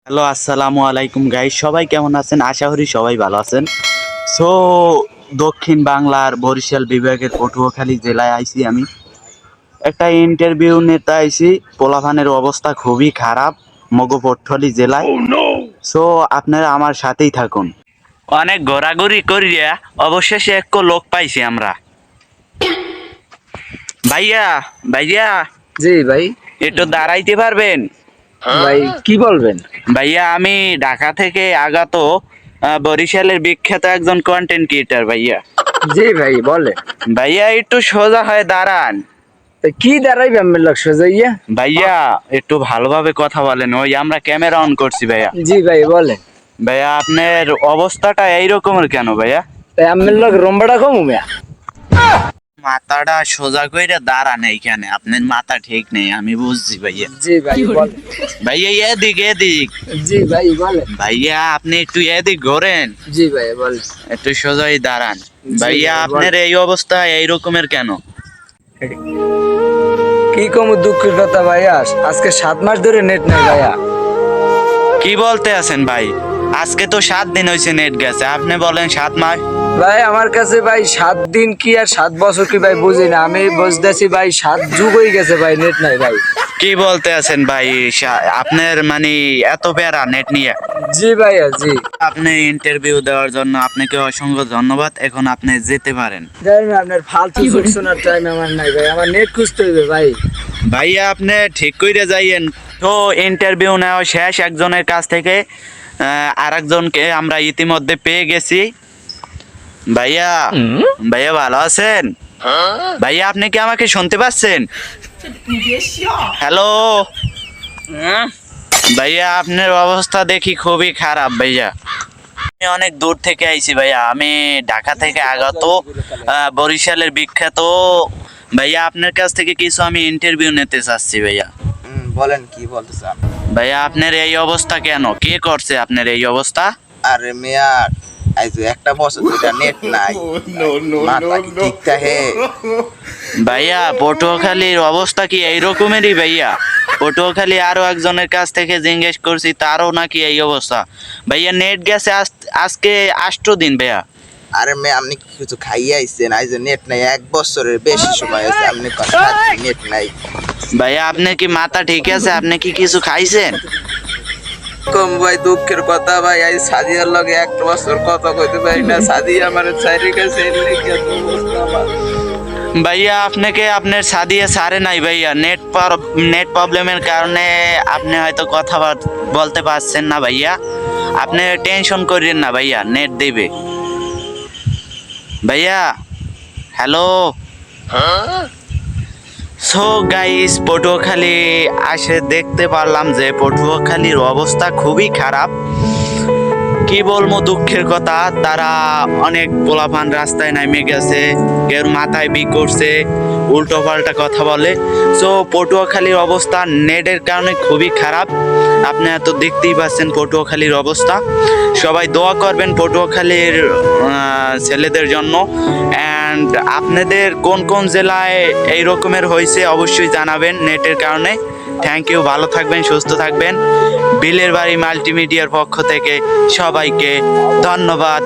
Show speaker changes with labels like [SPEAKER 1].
[SPEAKER 1] Hello, আসসালামু আলাইকুম guys. সবাই কেমন আছেন? আশা করি সবাই ভালো আছেন। সো দক্ষিণ বাংলার বরিশাল বিভাগের পটুয়াখালী জেলায় আইছি আমি। একটা ইন্টারভিউ নিতে আইছি। পোলাপানের অবস্থা খুবই খারাপ মগপট্টলি জেলায়। সো আপনারা আমার সাথেই থাকুন। অনেক ঘোরাঘুরি করিয়া অবশেষে এক লোক পাইছি আমরা। ভাইয়া ভাইয়া
[SPEAKER 2] জি ভাই।
[SPEAKER 1] একটু দাঁড়াইতে পারবেন?
[SPEAKER 2] ভাই কি বলবেন?
[SPEAKER 1] ভাইয়া আমি ঢাকা থেকে আগত বরিশালের বিখ্যাত একজন কন্টেন্ট ক্রিয়েটার ভাইয়া।
[SPEAKER 2] জি ভাই বলে।
[SPEAKER 1] ভাইয়া একটু সোজা হয়ে দাঁড়ান।
[SPEAKER 2] তা কি দাঁড়াইবে আমি লোক সোজাইয়া?
[SPEAKER 1] ভাইয়া একটু ভালোভাবে কথা বলেন, ওই আমরা ক্যামেরা অন করছি ভাইয়া।
[SPEAKER 2] জি ভাই বলে।
[SPEAKER 1] ভাইয়া আপনার অবস্থাটা এইরকমের কেন ভাইয়া?
[SPEAKER 2] তাই আমি লোক রম্বাটা কমু মিয়া।
[SPEAKER 1] মাথাটা সোজা কইরা দাঁড়ান, এইখানে আপনার মাথা ঠিক নেই, আমি বুঝছি ভাইয়া।
[SPEAKER 2] জি ভাই বলে।
[SPEAKER 1] ভাইয়া এদিক এদিক।
[SPEAKER 2] জি ভাই বলে।
[SPEAKER 1] ভাইয়া আপনি একটু এদিক ঘোরেন,
[SPEAKER 2] জি ভাই বলে।
[SPEAKER 1] একটু সোজাই দাঁড়ান।
[SPEAKER 2] জি
[SPEAKER 1] ভাইয়া
[SPEAKER 2] ভাই,
[SPEAKER 1] আপনার এই অবস্থা এইরকমের কেন?
[SPEAKER 2] কি কমু দুঃখের কথা ভাইয়া, আজকে 7 মাস ধরে নেট নাই ভাইয়া।
[SPEAKER 1] কি বলতে আছেন ভাই? আজকে তো 7 দিন হয়েছে নেট গেছে, আপনি বলেন 7 মাস?
[SPEAKER 2] ভাই আমার কাছে ভাই 7 দিন কি আর 7 বছর কি ভাই বুঝি না, আমি বুঝতেছি ভাই 7 যুগ হয়ে গেছে ভাই নেট নাই ভাই।
[SPEAKER 1] কি বলতে আছেন ভাই? আপনার মানে এত প্যারা নেট নিয়ে?
[SPEAKER 2] জি ভাইয়া জি।
[SPEAKER 1] আপনি ইন্টারভিউ দেওয়ার জন্য আপনাকে অসংখ্য ধন্যবাদ। এখন আপনি যেতে পারেন।
[SPEAKER 2] জানি না আপনার ফালতু শোনার টাইম আমার নাই ভাই, আমার নেট খুঁজতে হবে ভাই।
[SPEAKER 1] ভাইয়া আপনি ঠিক কইরে যাইয়েন। তো ইন্টারভিউ নেওয়া শেষ একজনের কাছ থেকে, আরেকজনকে আমরা ইতিমধ্যে পেয়ে গেছি। ভাইয়া ভাইয়া ভালো আছেন? ভাইয়া আপনি কি আমাকে শুনতে পাচ্ছেন? হ্যালো ভাইয়া, আপনার অবস্থা দেখি খুবই খারাপ ভাইয়া। আমি অনেক দূর থেকে আইছি ভাইয়া, আমি ঢাকা থেকে আগত বরিশালের বিখ্যাত। ভাইয়া আপনার কাছ থেকে কিছু আমি ইন্টারভিউ নিতে চাচ্ছি ভাইয়া।
[SPEAKER 3] বলেন কি বলতে চান?
[SPEAKER 1] ভাইয়া আপনার এই অবস্থা কেন? কে করছে আপনার এই অবস্থা?
[SPEAKER 3] আরে মেয়ার, আজ একটা বছর ধরে নেট নাই। মাথা কি ঠিক থাকে?
[SPEAKER 1] ভাইয়া পটুয়াখালীর অবস্থা কি এই রকমেরই ভাইয়া? পটুয়াখালী আরো একজনের কাছ থেকে জিজ্ঞেস করছি, তারও নাকি এই অবস্থা। ভাইয়া নেট গেছে আজকে 8 দিন ভাইয়া।
[SPEAKER 3] আরে মেয়ে, আপনি কি কিছু খাইয়ে আইছেন? আজ নেট নাই, 1 বছরের বেশি সময় আছে, আপনি নেট নাই।
[SPEAKER 1] ভাইয়া আপনার কি মাথা ঠিক আছে? আপনি কি কিছু খাইছেন?
[SPEAKER 3] কম ভাই, দুঃখের কথা ভাই, আজ সাদিয়ার লগে 1 বছর কথা কইতে পারি না। সাদিয়া আমার চাইরে গেছে, এর লেগে এত অবস্থা আমার।
[SPEAKER 1] ভাইয়া আপনাকে আপনার সাদিয়া সারে নাই ভাইয়া, নেট প্রবলেমের কারণে আপনি হয়তো কথা বলতে পারছেন না ভাইয়া। আপনি টেনশন করেন না ভাইয়া, নেট দেবে ভাইয়া। হ্যালো। সো গাইস, পটুয়াখালী আসে দেখতে পারলাম যে পটুয়াখালীর অবস্থা খুবই খারাপ। কি বলবো দুঃখের কথা, তারা অনেক পোলাপান রাস্তায় নেমে গেছে, কেউ মাথায় বি করছে, উল্টো পাল্টা কথা বলে। সো পটুয়াখালীর অবস্থা নেটের কারণে খুবই খারাপ। আপনি এত দেখতেই পাচ্ছেন পটুয়াখালীর অবস্থা। সবাই দোয়া করবেন পটুয়াখালীর ছেলেদের জন্য। অ্যান্ড আপনাদের কোন কোন জেলায় এই রকমের হয়েছে অবশ্যই জানাবেন নেটের কারণে। থ্যাংক ইউ, ভালো থাকবেন, সুস্থ থাকবেন। বিলের বাড়ি মাল্টিমিডিয়ার পক্ষ থেকে সবাইকে ধন্যবাদ।